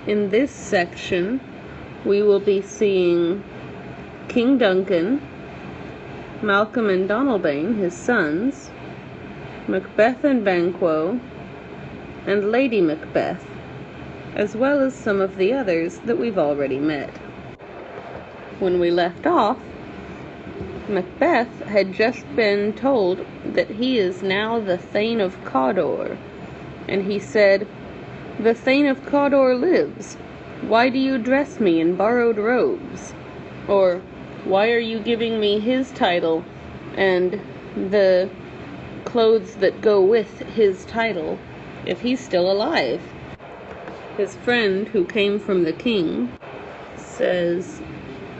In this section, we will be seeing King Duncan, Malcolm and Donalbain, his sons, Macbeth and Banquo, and Lady Macbeth, as well as some of the others that we've already met. When we left off, Macbeth had just been told that he is now the Thane of Cawdor, and he said, "The Thane of Cawdor lives. Why do you dress me in borrowed robes?" Or, "Why are you giving me his title and the clothes that go with his title if he's still alive?" His friend, who came from the king, says,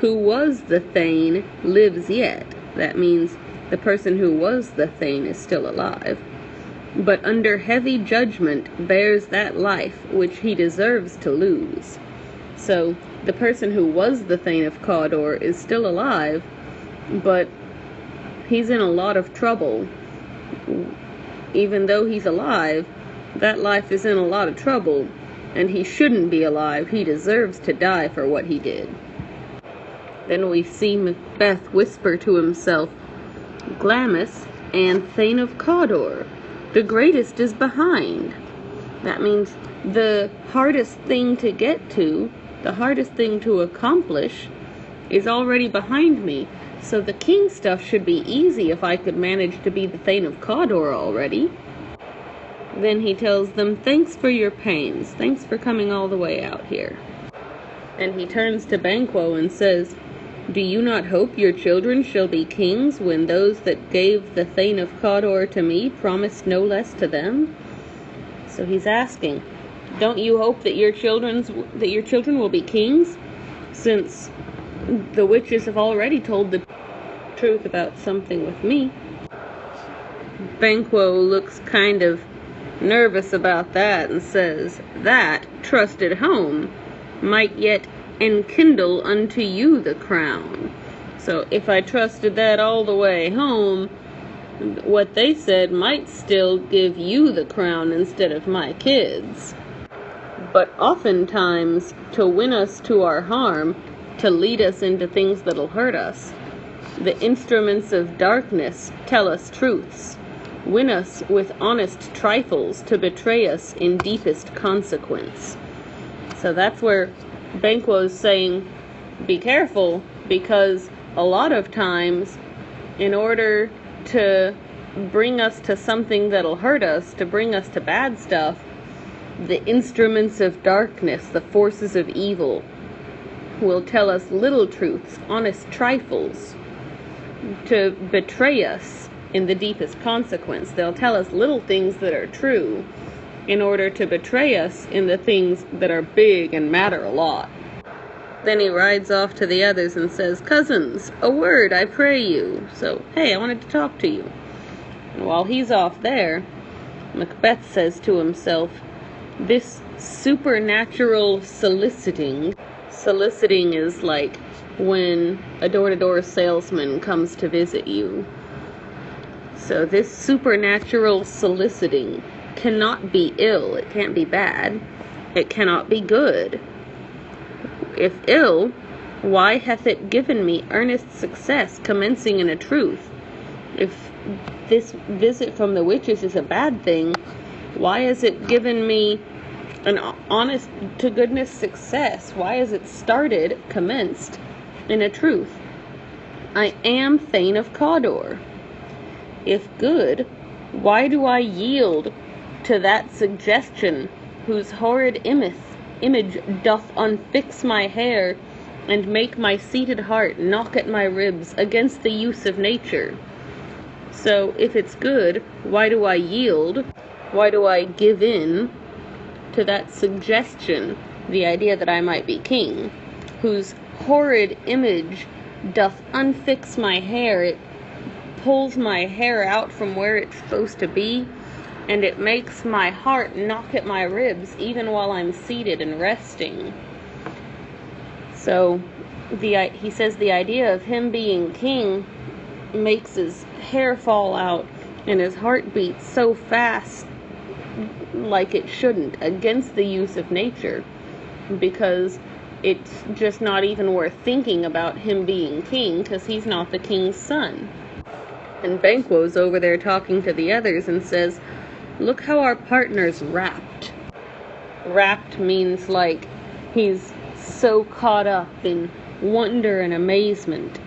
"Who was the Thane lives yet." That means the person who was the Thane is still alive, but under heavy judgment bears that life which he deserves to lose. So the person who was the Thane of Cawdor is still alive, but he's in a lot of trouble. Even though he's alive, that life is in a lot of trouble, and he shouldn't be alive. He deserves to die for what he did. Then we see Macbeth whisper to himself, "Glamis and Thane of Cawdor, the greatest is behind." That means the hardest thing to get to, the hardest thing to accomplish, is already behind me. So the king stuff should be easy if I could manage to be the Thane of Cawdor already. Then he tells them, "Thanks for your pains. Thanks for coming all the way out here." And he turns to Banquo and says, "Do you not hope your children shall be kings when those that gave the Thane of Cawdor to me promised no less to them?" So he's asking, don't you hope that your children will be kings, since the witches have already told the truth about something with me? Banquo looks kind of nervous about that and says, "That, trusted home, might yet enkindle unto you the crown." So if I trusted that all the way home, what they said might still give you the crown instead of my kids. But oftentimes, to win us to our harm, to lead us into things that'll hurt us, the instruments of darkness tell us truths, win us with honest trifles to betray us in deepest consequence. So that's where Banquo's saying, be careful, because a lot of times, in order to bring us to something that'll hurt us, to bring us to bad stuff, the instruments of darkness, the forces of evil, will tell us little truths, honest trifles, to betray us in the deepest consequence. They'll tell us little things that are true in order to betray us in the things that are big and matter a lot. Then he rides off to the others and says, "Cousins, a word, I pray you." So, hey, I wanted to talk to you. And while he's off there, Macbeth says to himself, this supernatural soliciting is like when a door-to-door salesman comes to visit you. So this supernatural soliciting cannot be ill. It can't be bad. It cannot be good. If ill, why hath it given me earnest success commencing in a truth? If this visit from the witches is a bad thing, why has it given me an honest to goodness success? Why has it commenced in a truth? I am Thane of Cawdor. If good, why do I yield to that suggestion whose horrid image doth unfix my hair and make my seated heart knock at my ribs against the use of nature? So if it's good, why do I yield? Why do I give in to that suggestion, the idea that I might be king, whose horrid image doth unfix my hair? It pulls my hair out from where it's supposed to be, and it makes my heart knock at my ribs even while I'm seated and resting. So he says the idea of him being king makes his hair fall out and his heart beats so fast like it shouldn't, against the use of nature. because it's just not even worth thinking about him being king because he's not the king's son. And Banquo's over there talking to the others and says, "Look how our partner's rapt." Rapt means like he's so caught up in wonder and amazement.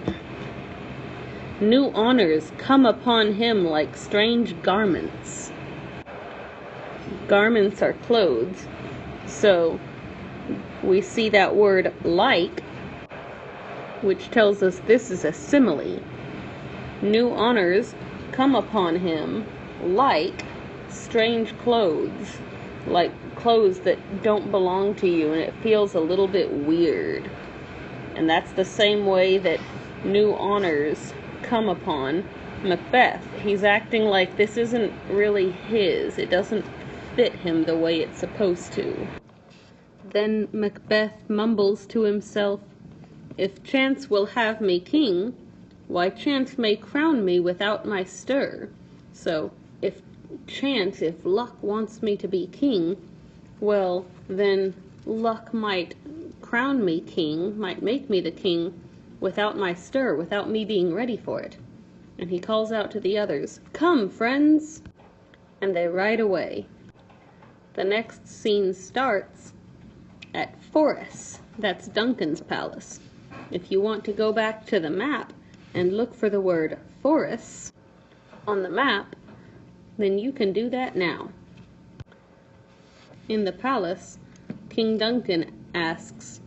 New honors come upon him like strange garments. Garments are clothes, so we see that word like, which tells us this is a simile. New honors come upon him like strange clothes, like clothes that don't belong to you, and it feels a little bit weird. And that's the same way that new honors come upon Macbeth. He's acting like this isn't really his. It doesn't fit him the way it's supposed to. Then Macbeth mumbles to himself, "If chance will have me king, why chance may crown me without my stir." So if chance, if luck wants me to be king, well, then luck might crown me king, might make me the king without my stir, without me being ready for it. And he calls out to the others, "Come, friends!" And they ride away. The next scene starts at Forres. That's Duncan's palace. If you want to go back to the map and look for the word Forres on the map, then you can do that now. In the palace, King Duncan asks,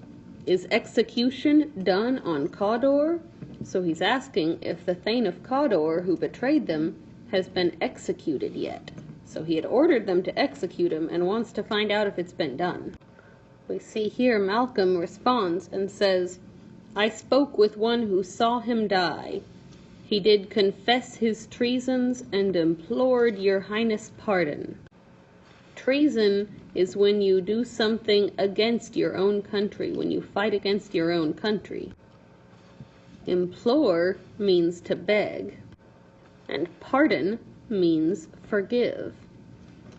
"Is execution done on Cawdor?" So he's asking if the Thane of Cawdor, who betrayed them, has been executed yet. So he had ordered them to execute him and wants to find out if it's been done. We see here Malcolm responds and says, "I spoke with one who saw him die. He did confess his treasons and implored your highness pardon." Treason is when you do something against your own country, when you fight against your own country. Implore means to beg, and pardon means forgive.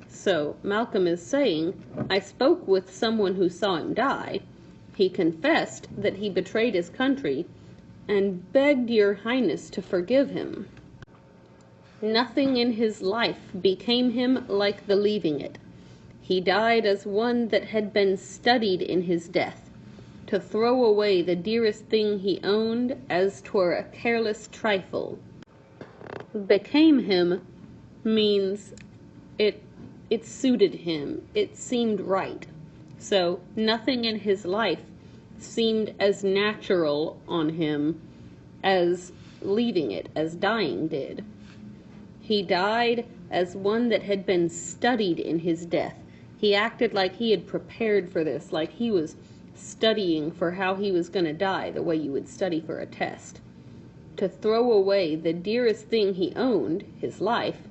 So Malcolm is saying, I spoke with someone who saw him die. He confessed that he betrayed his country and begged your highness to forgive him. Nothing in his life became him like the leaving it. He died as one that had been studied in his death, to throw away the dearest thing he owned as 'twere a careless trifle. Became him means it suited him, it seemed right. So nothing in his life seemed as natural on him as leaving it, as dying did. He died as one that had been studied in his death. He acted like he had prepared for this, like he was studying for how he was going to die, the way you would study for a test. To throw away the dearest thing he owned, his life,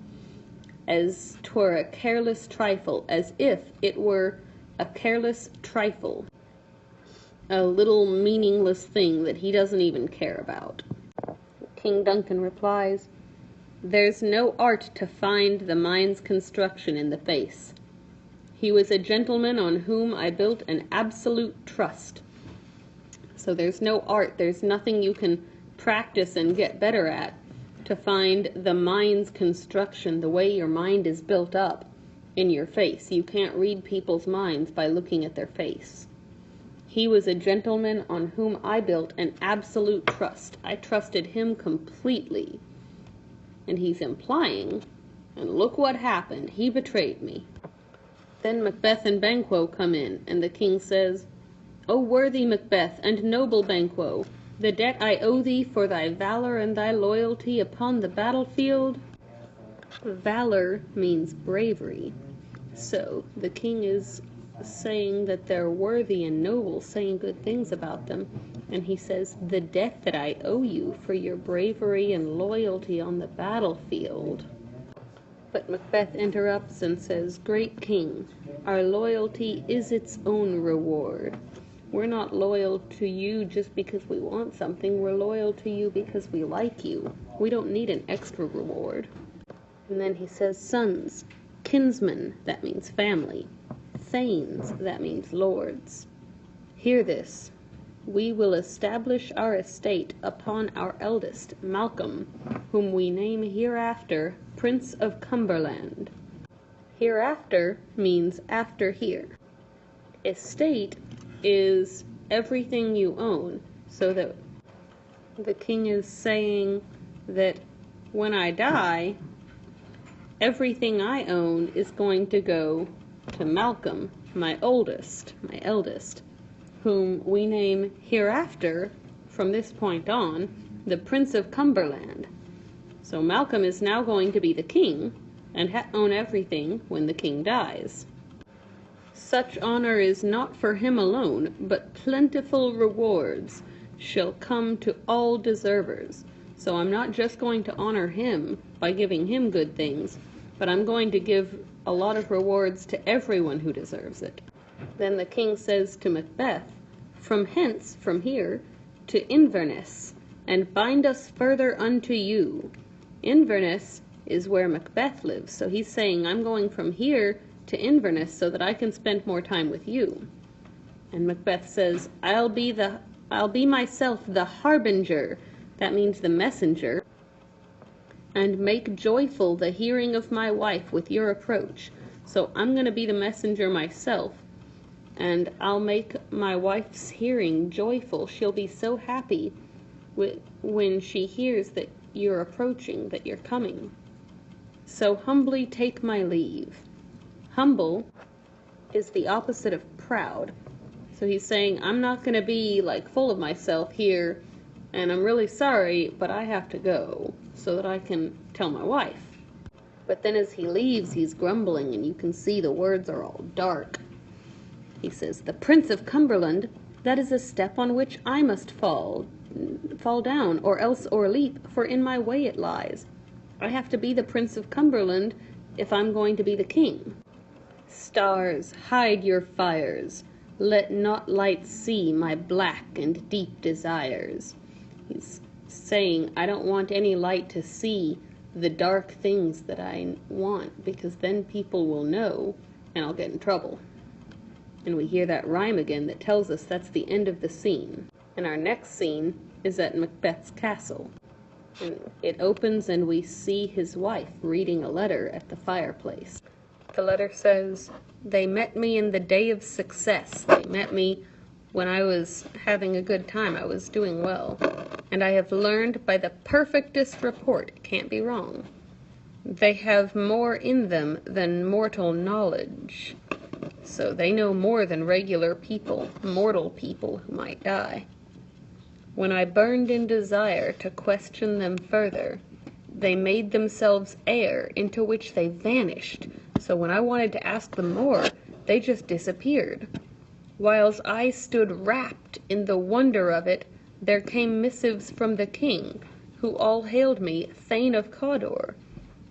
as 'twere a careless trifle, as if it were a careless trifle, a little meaningless thing that he doesn't even care about. King Duncan replies, "There's no art to find the mind's construction in the face. He was a gentleman on whom I built an absolute trust." So there's no art, there's nothing you can practice and get better at to find the mind's construction, the way your mind is built up in your face. You can't read people's minds by looking at their face. He was a gentleman on whom I built an absolute trust. I trusted him completely. And he's implying, and look what happened, he betrayed me. Then Macbeth and Banquo come in, and the king says, "O worthy Macbeth and noble Banquo, the debt I owe thee for thy valor and thy loyalty upon the battlefield." Valor means bravery. So the king is saying that they're worthy and noble, saying good things about them. And he says, "The debt that I owe you for your bravery and loyalty on the battlefield." But Macbeth interrupts and says, "Great king, our loyalty is its own reward. We're not loyal to you just because we want something. We're loyal to you because we like you. We don't need an extra reward." And then he says, "Sons, kinsmen," that means family. "Thanes," that means lords. Hear this. We will establish our estate upon our eldest, Malcolm, whom we name hereafter Prince of Cumberland. Hereafter means after here. Estate is everything you own, so that the king is saying that when I die, everything I own is going to go to Malcolm, my eldest, whom we name hereafter, from this point on, the Prince of Cumberland. So Malcolm is now going to be the king, and own everything when the king dies. Such honor is not for him alone, but plentiful rewards shall come to all deservers. So I'm not just going to honor him by giving him good things, but I'm going to give a lot of rewards to everyone who deserves it. Then the king says to Macbeth, from hence, from here, to Inverness, and bind us further unto you. Inverness is where Macbeth lives, so he's saying, I'm going from here to Inverness so that I can spend more time with you. And Macbeth says, I'll be myself the harbinger, that means the messenger, and make joyful the hearing of my wife with your approach. So I'm going to be the messenger myself, and I'll make my wife's hearing joyful. She'll be so happy when she hears that you're approaching, that you're coming. So humbly take my leave. Humble is the opposite of proud. So he's saying, I'm not going to be like full of myself here, and I'm really sorry, but I have to go so that I can tell my wife. But then as he leaves, he's grumbling, and you can see the words are all dark. He says, the Prince of Cumberland, that is a step on which I must fall down, or else o'erleap, for in my way it lies. I have to be the Prince of Cumberland if I'm going to be the king. Stars, hide your fires. Let not light see my black and deep desires. He's saying, I don't want any light to see the dark things that I want, because then people will know, and I'll get in trouble. And we hear that rhyme again that tells us that's the end of the scene. And our next scene is at Macbeth's castle. And it opens and we see his wife reading a letter at the fireplace. The letter says, they met me in the day of success. They met me when I was having a good time. I was doing well. And I have learned by the perfectest report, it can't be wrong. They have more in them than mortal knowledge. So they know more than regular people, mortal people who might die. When I burned in desire to question them further, they made themselves air into which they vanished. So when I wanted to ask them more, they just disappeared. Whiles I stood rapt in the wonder of it, there came missives from the king, who all hailed me Thane of Cawdor.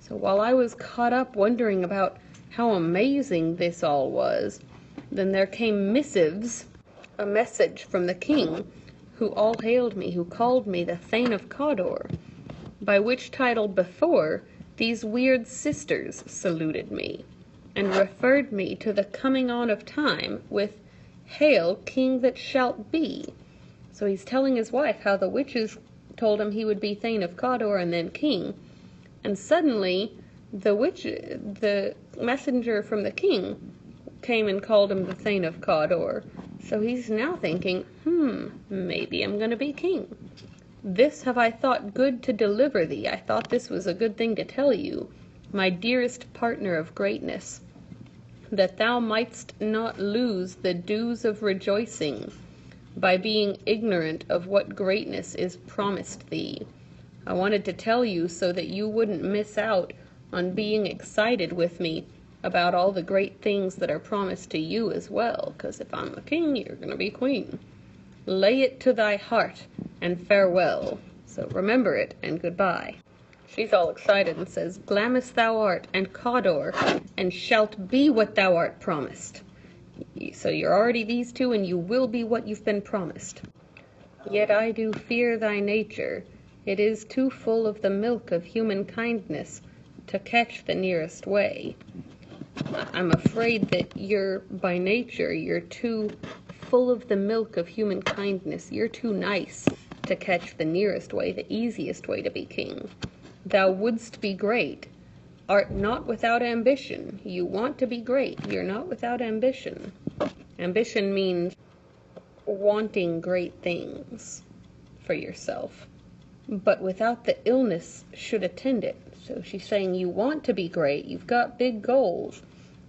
So while I was caught up wondering about how amazing this all was, then there came missives, a message from the king, who all hailed me, who called me the Thane of Cawdor, by which title before these weird sisters saluted me, and referred me to the coming on of time with, Hail, King that shalt be. So he's telling his wife how the witches told him he would be Thane of Cawdor and then king, and suddenly the messenger from the king came and called him the Thane of Cawdor. So he's now thinking, maybe I'm going to be king. This have I thought good to deliver thee. I thought this was a good thing to tell you, my dearest partner of greatness, that thou mightst not lose the dues of rejoicing by being ignorant of what greatness is promised thee. I wanted to tell you so that you wouldn't miss out on being excited with me about all the great things that are promised to you as well, because if I'm a king, you're going to be queen. Lay it to thy heart, and farewell. So remember it, and goodbye. She's all excited and says, Glamis thou art, and Cawdor, and shalt be what thou art promised. So you're already these two, and you will be what you've been promised. Yet I do fear thy nature. It is too full of the milk of human kindness to catch the nearest way. I'm afraid that by nature, you're too full of the milk of human kindness. You're too nice to catch the nearest way, the easiest way to be king. Thou wouldst be great, art not without ambition. You want to be great, you're not without ambition. Ambition means wanting great things for yourself, but without the illness should attend it. So she's saying you want to be great, you've got big goals,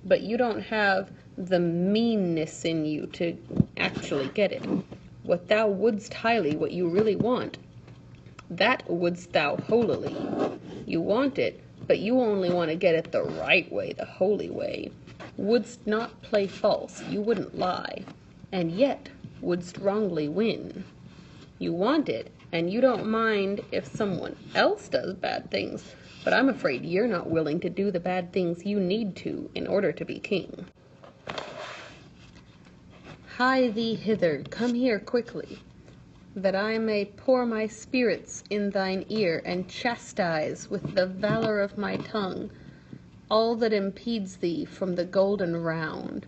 but you don't have the meanness in you to actually get it. What thou wouldst highly, what you really want, that wouldst thou holily. You want it, but you only want to get it the right way, the holy way. Wouldst not play false, you wouldn't lie, and yet wouldst wrongly win. You want it, and you don't mind if someone else does bad things, but I'm afraid you're not willing to do the bad things you need to in order to be king. Hie thee hither, come here quickly, that I may pour my spirits in thine ear, and chastise with the valor of my tongue all that impedes thee from the golden round.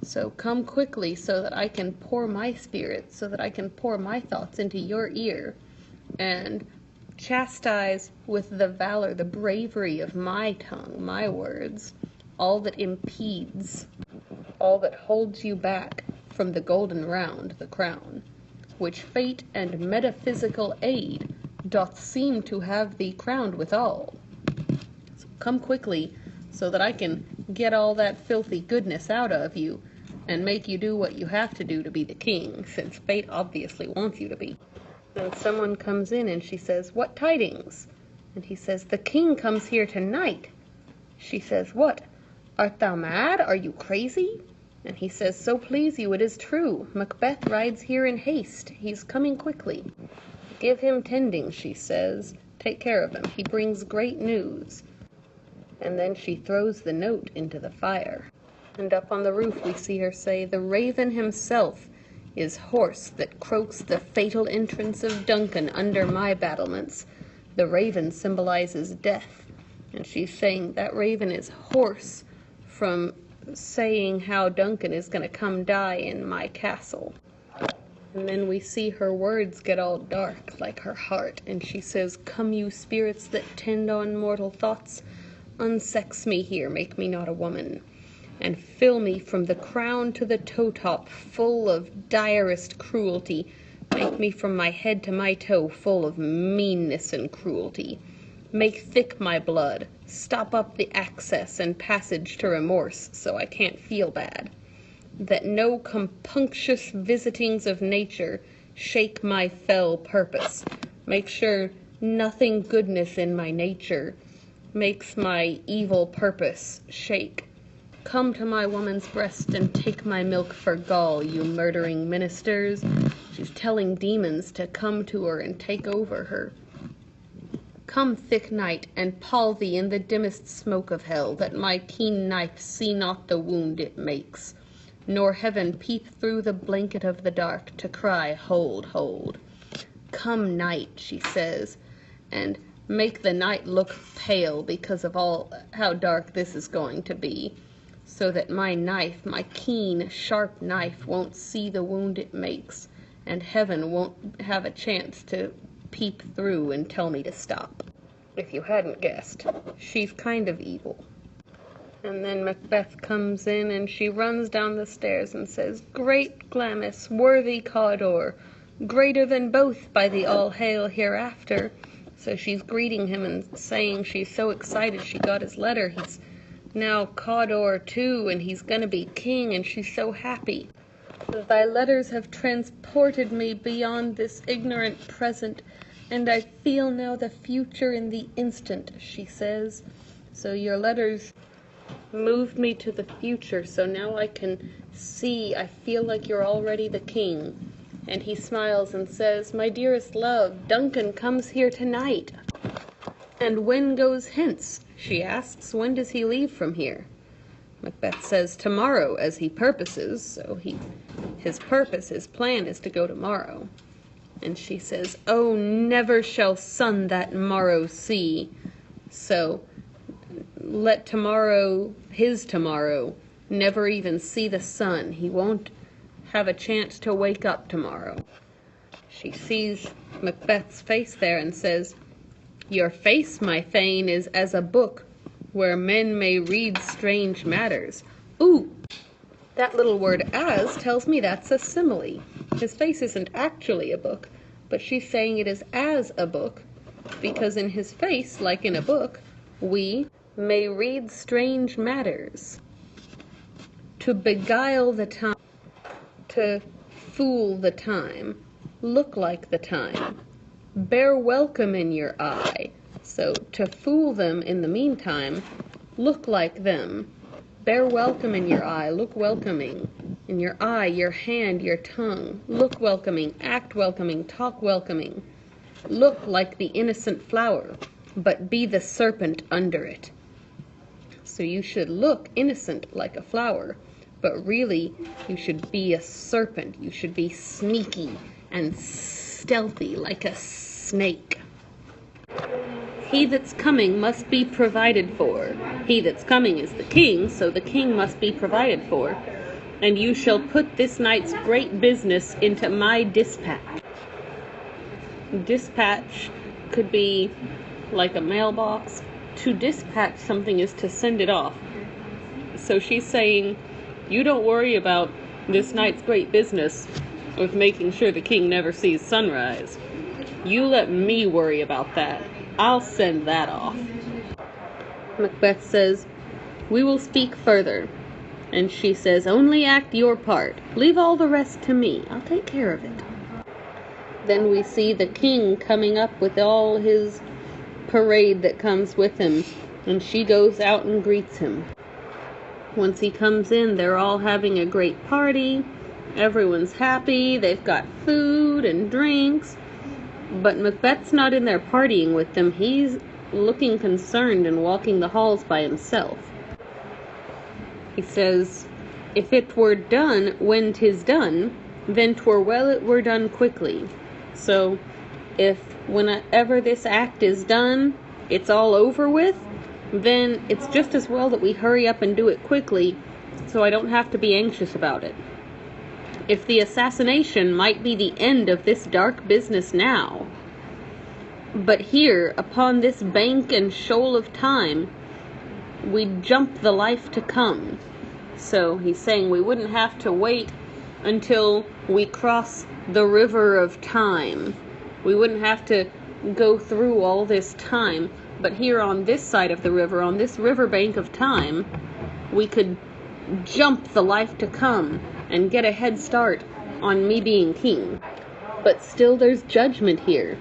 So come quickly, so that I can pour my spirit, so that I can pour my thoughts into your ear, and chastise with the valor, the bravery of my tongue, my words, all that impedes, all that holds you back from the golden round, the crown, which fate and metaphysical aid doth seem to have thee crowned withal. So come quickly, so that I can get all that filthy goodness out of you, and make you do what you have to do to be the king, since fate obviously wants you to be. Then someone comes in and she says, "What tidings?" And he says, "The king comes here tonight." She says, "What? Art thou mad? Are you crazy?" And he says, "So please you, it is true. Macbeth rides here in haste. He's coming quickly. Give him tending," she says. "Take care of him. He brings great news." And then she throws the note into the fire. And up on the roof we see her say, "The raven himself is hoarse that croaks the fatal entrance of Duncan under my battlements." The raven symbolizes death. And she's saying that raven is hoarse from saying how Duncan is going to come die in my castle. And then we see her words get all dark, like her heart, and she says, "Come, you spirits that tend on mortal thoughts, unsex me here, make me not a woman, and fill me from the crown to the toe-top full of direst cruelty. Make me from my head to my toe full of meanness and cruelty. Make thick my blood, stop up the access and passage to remorse, so I can't feel bad. That no compunctious visitings of nature shake my fell purpose. Make sure nothing goodness in my nature makes my evil purpose shake. Come to my woman's breast and take my milk for gall, you murdering ministers." She's telling demons to come to her and take over her. "Come, thick night, and pall thee in the dimmest smoke of hell, that my keen knife see not the wound it makes, nor heaven peep through the blanket of the dark to cry, 'Hold, hold.' Come, night," she says, "and make the night look pale because of all how dark this is going to be, so that my knife, my keen, sharp knife, won't see the wound it makes, and heaven won't have a chance to peep through and tell me to stop." If you hadn't guessed, she's kind of evil. And then Macbeth comes in and she runs down the stairs and says, "Great Glamis, worthy Cawdor, greater than both by the all hail hereafter." So she's greeting him and saying she's so excited she got his letter. He's now Cawdor too, and he's gonna be king, and she's so happy. "Thy letters have transported me beyond this ignorant present, and I feel now the future in the instant," she says. "So your letters moved me to the future, so now I can see, I feel like you're already the king." And he smiles and says, "My dearest love, Duncan comes here tonight." "And when goes hence?" she asks. "When does he leave from here?" Macbeth says, "Tomorrow, as he purposes." So his purpose, his plan is to go tomorrow. And she says, "Oh, never shall sun that morrow see." So let tomorrow, his tomorrow, never even see the sun. He won't have a chance to wake up tomorrow. She sees Macbeth's face there and says, "Your face, my thane, is as a book where men may read strange matters." Ooh, that little word "as" tells me that's a simile. His face isn't actually a book, but she's saying it is as a book, because in his face, like in a book, we may read strange matters. To beguile the time, to fool the time, look like the time, bear welcome in your eye. So to fool them in the meantime, look like them, bear welcome in your eye, look welcoming. In your eye, your hand, your tongue, look welcoming, act welcoming, talk welcoming. Look like the innocent flower, but be the serpent under it. So you should look innocent like a flower, but really you should be a serpent. You should be sneaky and stealthy like a snake. He that's coming must be provided for. He that's coming is the king, so the king must be provided for. And you shall put this night's great business into my dispatch. Dispatch could be like a mailbox. To dispatch something is to send it off. So she's saying, you don't worry about this night's great business with making sure the king never sees sunrise. You let me worry about that. I'll send that off. Macbeth says, we will speak further. And she says, only act your part. Leave all the rest to me. I'll take care of it. Then we see the king coming up with all his parade that comes with him, and she goes out and greets him. Once he comes in, they're all having a great party. Everyone's happy. They've got food and drinks. But Macbeth's not in there partying with them. He's looking concerned and walking the halls by himself. He says, if it were done when 'tis done, then 'twere well it were done quickly. So, if whenever this act is done, it's all over with, then it's just as well that we hurry up and do it quickly, so I don't have to be anxious about it. If the assassination might be the end of this dark business now, but here, upon this bank and shoal of time, we jump the life to come. So he's saying we wouldn't have to wait until we cross the river of time. We wouldn't have to go through all this time. But here on this side of the river, on this riverbank of time, we could jump the life to come and get a head start on me being king. But still there's judgment here.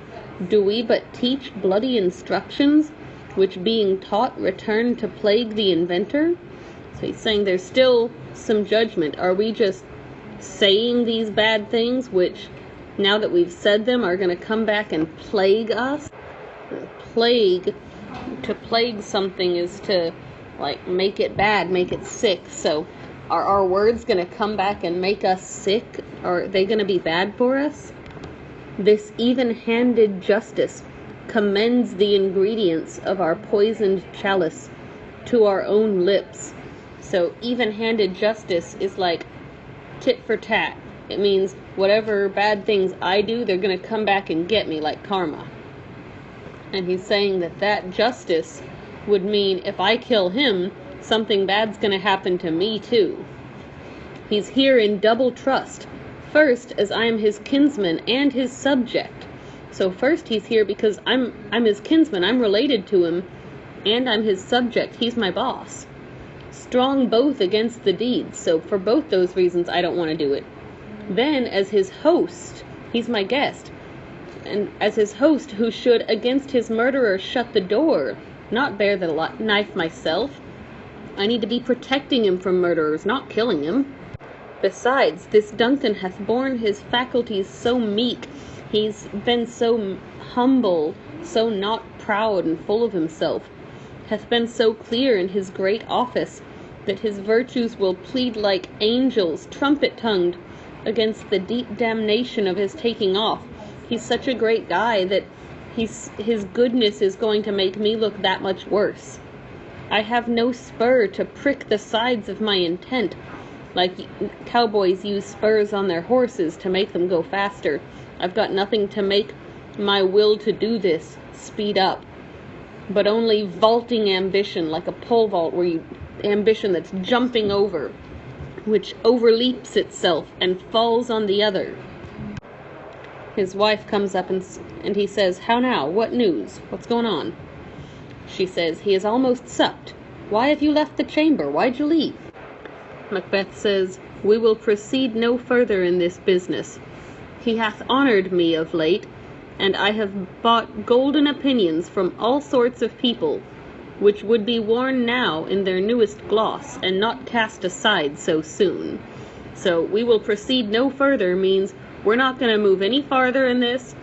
Do we but teach bloody instructions, which being taught return to plague the inventor? So he's saying there's still some judgment. Are we just saying these bad things, which now that we've said them are going to come back and plague us? To plague something is to like make it bad, make it sick. So are our words going to come back and make us sick? Are they going to be bad for us? This even-handed justice commends the ingredients of our poisoned chalice to our own lips. So even-handed justice is like tit for tat. It means whatever bad things I do, they're going to come back and get me like karma. And he's saying that that justice would mean if I kill him, something bad's going to happen to me too. He's here in double trust. First, as I am his kinsman and his subject. So first he's here because I'm his kinsman, I'm related to him, and I'm his subject, he's my boss. Strong both against the deeds, so for both those reasons I don't want to do it. Then as his host, he's my guest, and as his host who should against his murderer shut the door, not bear the knife myself. I need to be protecting him from murderers, not killing him. Besides, this Duncan hath borne his faculties so meek, he's been so humble, so not proud and full of himself, hath been so clear in his great office, that his virtues will plead like angels, trumpet-tongued, against the deep damnation of his taking off. He's such a great guy that his goodness is going to make me look that much worse. I have no spur to prick the sides of my intent, Like cowboys use spurs on their horses to make them go faster. I've got nothing to make my will to do this speed up, but only vaulting ambition, like a pole vault ambition that's jumping over, which overleaps itself and falls on the other. His wife comes up and he says, "How now? What news? What's going on?" She says, "He is almost supped. Why have you left the chamber? Why'd you leave?" Macbeth says, "We will proceed no further in this business. He hath honoured me of late, and I have bought golden opinions from all sorts of people, which would be worn now in their newest gloss, and not cast aside so soon." So, "we will proceed no further" means we're not going to move any farther in this.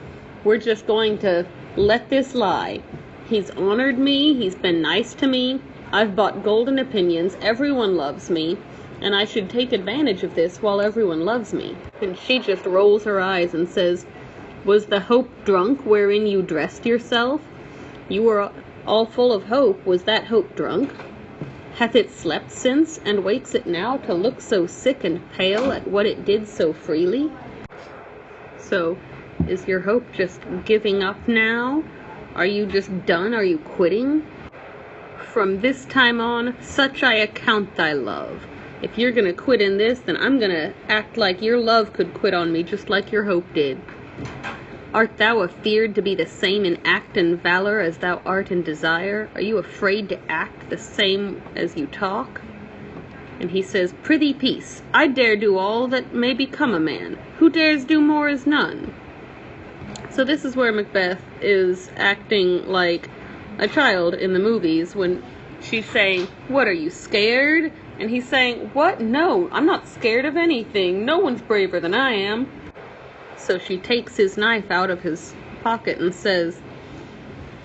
We're just going to let this lie. He's honored me. He's been nice to me. I've bought golden opinions. Everyone loves me. And I should take advantage of this while everyone loves me. And she just rolls her eyes and says, "Was the hope drunk wherein you dressed yourself? You were all full of hope. Was that hope drunk? Hath it slept since, and wakes it now to look so sick and pale at what it did so freely?" So, is your hope just giving up now? Are you just done? Are you quitting? "From this time on, such I account thy love." If you're gonna quit in this, then I'm gonna act like your love could quit on me, just like your hope did. "Art thou afeard to be the same in act and valor as thou art in desire? Are you afraid to act the same as you talk?" And he says, "Prithee peace, I dare do all that may become a man. Who dares do more is none." So this is where Macbeth is acting like a child in the movies when she's saying, "What, are you scared?" And he's saying, "What? No, I'm not scared of anything. No one's braver than I am." So she takes his knife out of his pocket and says,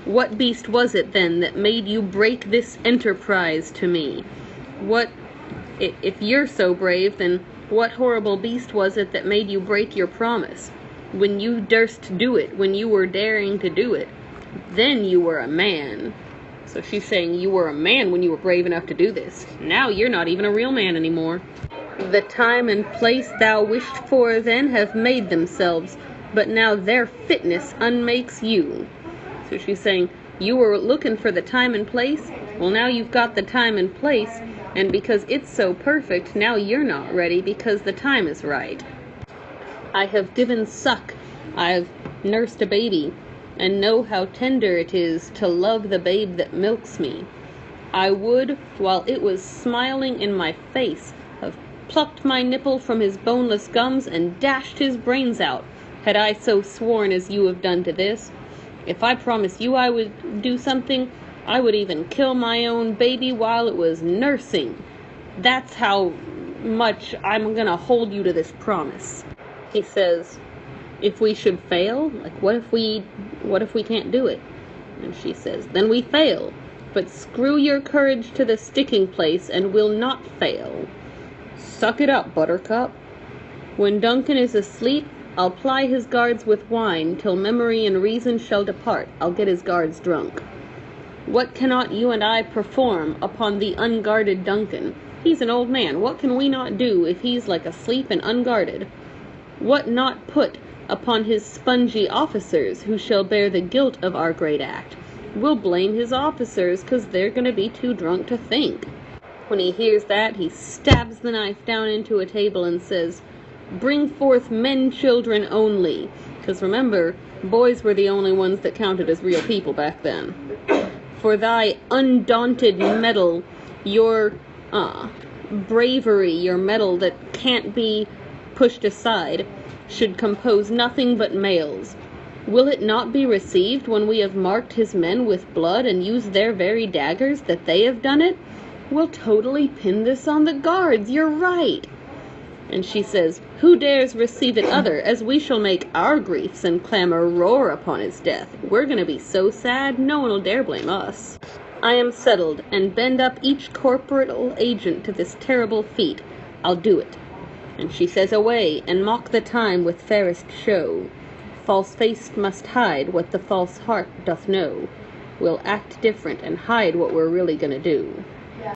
"What beast was it then that made you break this enterprise to me? If you're so brave, then what horrible beast was it that made you break your promise? When you durst do it, when you were daring to do it, then you were a man." So she's saying, you were a man when you were brave enough to do this. Now you're not even a real man anymore. "The time and place thou wished for then have made themselves, but now their fitness unmakes you." So she's saying, you were looking for the time and place. Well, now you've got the time and place, and because it's so perfect, now you're not ready because the time is right. "I have given suck. I've nursed a baby, and know how tender it is to love the babe that milks me. I would, while it was smiling in my face, have plucked my nipple from his boneless gums and dashed his brains out, had I so sworn as you have done to this. If I promised you I would do something, I would even kill my own baby while it was nursing. That's how much I'm gonna hold you to this promise." He says, "If we should fail, like what if we can't do it?" And she says, "Then we fail. But screw your courage to the sticking place and we'll not fail. Suck it up, Buttercup. When Duncan is asleep, I'll ply his guards with wine till memory and reason shall depart. I'll get his guards drunk. What cannot you and I perform upon the unguarded Duncan? He's an old man. What can we not do if he's like asleep and unguarded? What not put upon his spongy officers who shall bear the guilt of our great act? We'll blame his officers 'cause they're going to be too drunk to think." When he hears that, he stabs the knife down into a table and says, "Bring forth men children only." Because remember, boys were the only ones that counted as real people back then. "For thy undaunted mettle, your bravery, your mettle that can't be pushed aside, should compose nothing but males. Will it not be received when we have marked his men with blood and used their very daggers that they have done it? We'll totally pin this on the guards. You're right." And she says, "Who dares receive it other, as we shall make our griefs and clamor roar upon his death. We're going to be so sad, no one will dare blame us. I am settled, and bend up each corporal agent to this terrible feat. I'll do it." And she says, "Away, and mock the time with fairest show. False face must hide what the false heart doth know. We'll act different and hide what we're really gonna do."